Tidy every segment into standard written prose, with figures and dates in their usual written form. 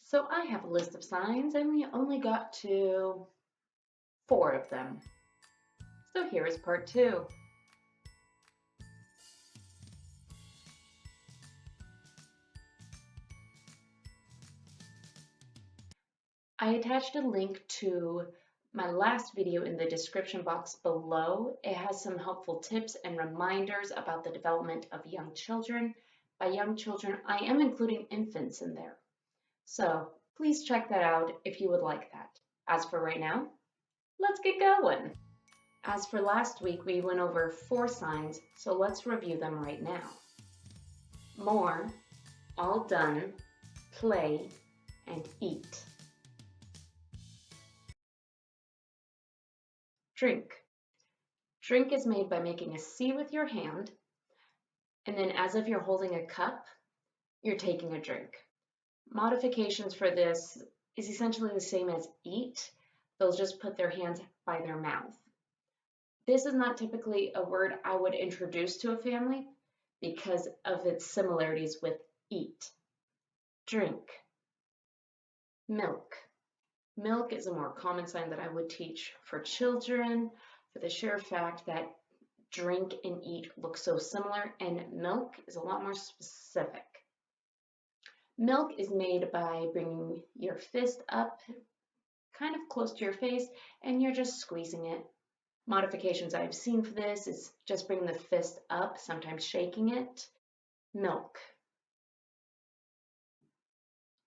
So I have a list of signs and we only got to 4 of them. So here is part 2. I attached a link to my last video in the description box below. It has some helpful tips and reminders about the development of young children. By young children, I am including infants in there. So please check that out if you would like that. As for right now, let's get going. As for last week, we went over 4 signs, so let's review them right now. More, all done, play, and eat. Drink. Drink is made by making a C with your hand, and then as if you're holding a cup, you're taking a drink. Modifications for this is essentially the same as eat. They'll just put their hands by their mouth. This is not typically a word I would introduce to a family because of its similarities with eat. Drink. Milk. Milk is a more common sign that I would teach for children for the sheer fact that drink and eat look so similar, and milk is a lot more specific. Milk is made by bringing your fist up kind of close to your face and you're just squeezing it. Modifications I've seen for this is just bringing the fist up, sometimes shaking it. Milk.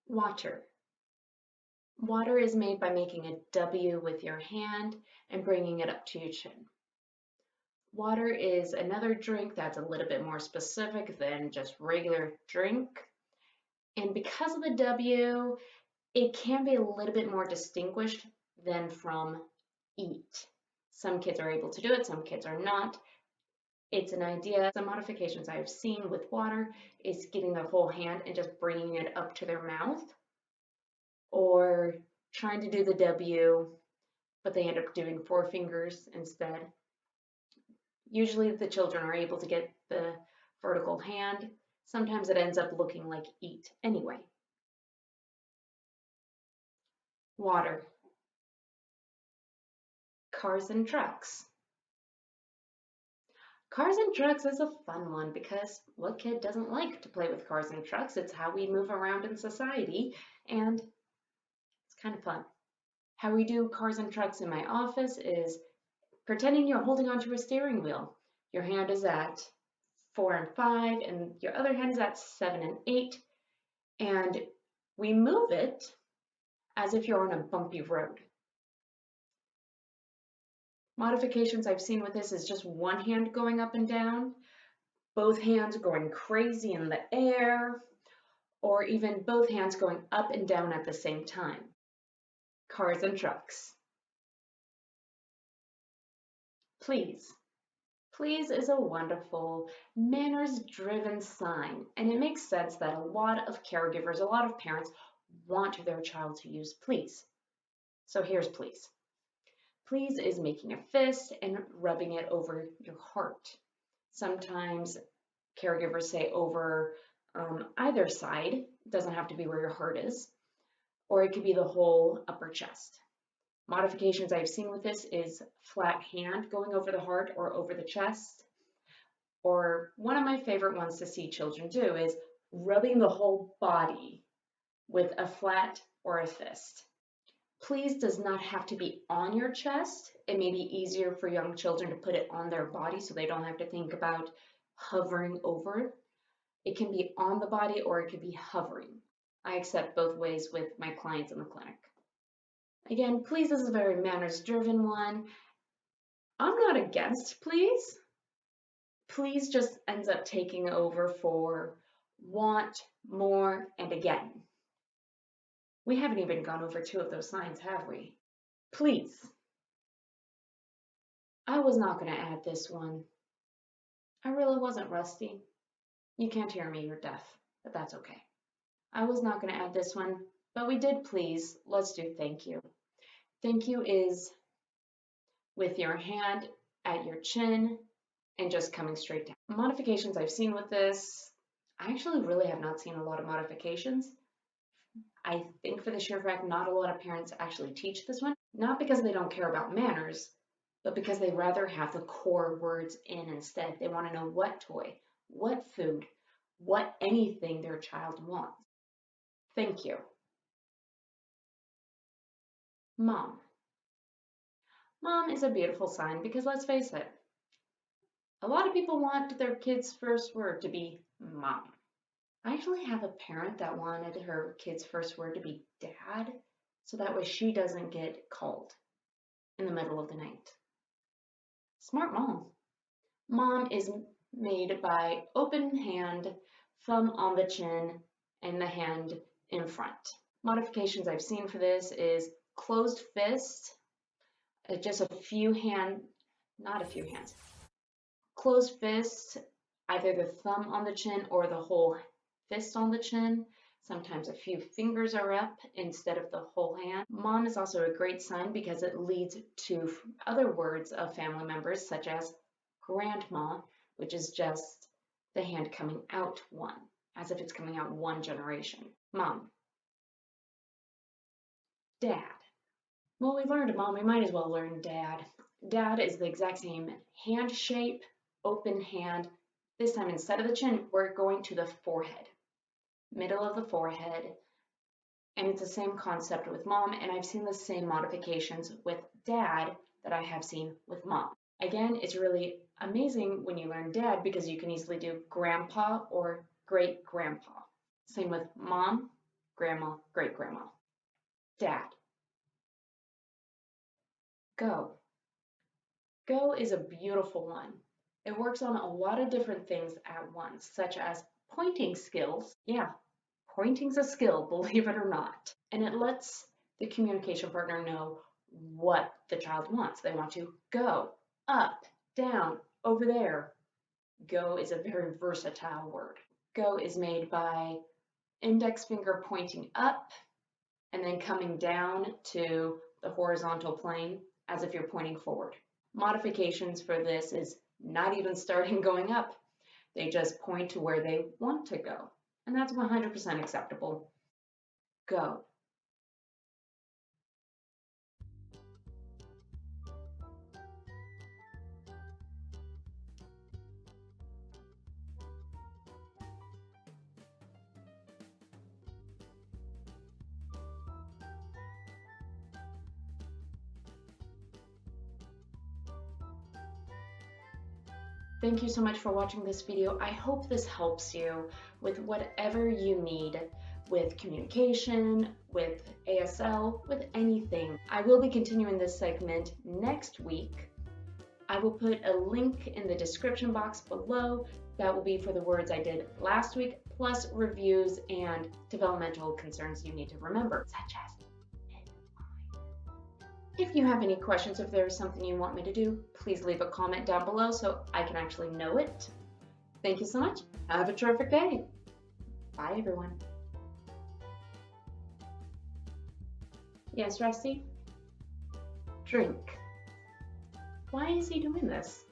Water. Water is made by making a W with your hand and bringing it up to your chin. Water is another drink that's a little bit more specific than just regular drink. And because of the W, it can be a little bit more distinguished than from eat. Some kids are able to do it, some kids are not. It's an idea. Some modifications I've seen with water is getting their whole hand and just bringing it up to their mouth, or trying to do the W, but they end up doing 4 fingers instead. Usually the children are able to get the vertical hand. Sometimes it ends up looking like eat anyway. Water. Cars and trucks. Cars and trucks is a fun one because what kid doesn't like to play with cars and trucks? It's how we move around in society and it's kind of fun. How we do cars and trucks in my office is pretending you're holding onto a steering wheel. Your hand is at 4 and 5 and your other hand is at 7 and 8, and we move it as if you're on a bumpy road. Modifications I've seen with this is just one hand going up and down, both hands going crazy in the air, or even both hands going up and down at the same time. Cars and trucks. Please. Please is a wonderful manners-driven sign, and it makes sense that a lot of caregivers, a lot of parents want their child to use please. So here's please. Please is making a fist and rubbing it over your heart. Sometimes caregivers say over either side. It doesn't have to be where your heart is, or it could be the whole upper chest. Modifications I've seen with this is flat hand going over the heart or over the chest. Or one of my favorite ones to see children do is rubbing the whole body with a flat or a fist. Please does not have to be on your chest. It may be easier for young children to put it on their body so they don't have to think about hovering over. It can be on the body or it could be hovering. I accept both ways with my clients in the clinic. Again, please is a very manners-driven one. I'm not against please. Please just ends up taking over for want, more, and again. We haven't even gone over 2 of those signs, have we? Please. I was not going to add this one. I really wasn't, Rusty. You can't hear me, you're deaf, but that's okay. I was not going to add this one, but we did please. Let's do thank you. Thank you is with your hand at your chin and just coming straight down. Modifications I've seen with this, I actually really have not seen a lot of modifications. I think for the sheer fact not a lot of parents actually teach this one, not because they don't care about manners, but because they rather have the core words in instead. They want to know what toy, what food, what anything their child wants. Thank you. Mom. Mom is a beautiful sign because let's face it, a lot of people want their kid's first word to be mom. I actually have a parent that wanted her kid's first word to be dad, so that way she doesn't get called in the middle of the night. Smart mom. Mom is made by open hand, thumb on the chin, and the hand in front. Modifications I've seen for this is closed fist, just a few hand, not a few hands. Closed fist, either the thumb on the chin or the whole fist on the chin. Sometimes a few fingers are up instead of the whole hand. Mom is also a great sign because it leads to other words of family members such as grandma, which is just the hand coming out one, as if it's coming out one generation. Mom. Dad. Well, we learned mom, we might as well learn dad. Dad is the exact same hand shape, open hand. This time instead of the chin, we're going to the forehead, middle of the forehead. And it's the same concept with mom, and I've seen the same modifications with dad that I have seen with mom. Again, it's really amazing when you learn dad because you can easily do grandpa or great grandpa. Same with mom, grandma, great grandma. Dad. Go. Go is a beautiful one. It works on a lot of different things at once, such as pointing skills. Yeah, pointing's a skill, believe it or not. And it lets the communication partner know what the child wants. They want to go, up, down, over there. Go is a very versatile word. Go is made by index finger pointing up and then coming down to the horizontal plane as if you're pointing forward. Modifications for this is not even starting going up. They just point to where they want to go. And that's 100% acceptable. Go. Thank you so much for watching this video. I hope this helps you with whatever you need with communication, with ASL, with anything. I will be continuing this segment next week. I will put a link in the description box below. That will be for the words I did last week, plus reviews and developmental concerns you need to remember, such as if you have any questions, if there's something you want me to do, please leave a comment down below so I can actually know it. Thank you so much. Have a terrific day. Bye, everyone. Yes, Rusty? Drink. Why is he doing this?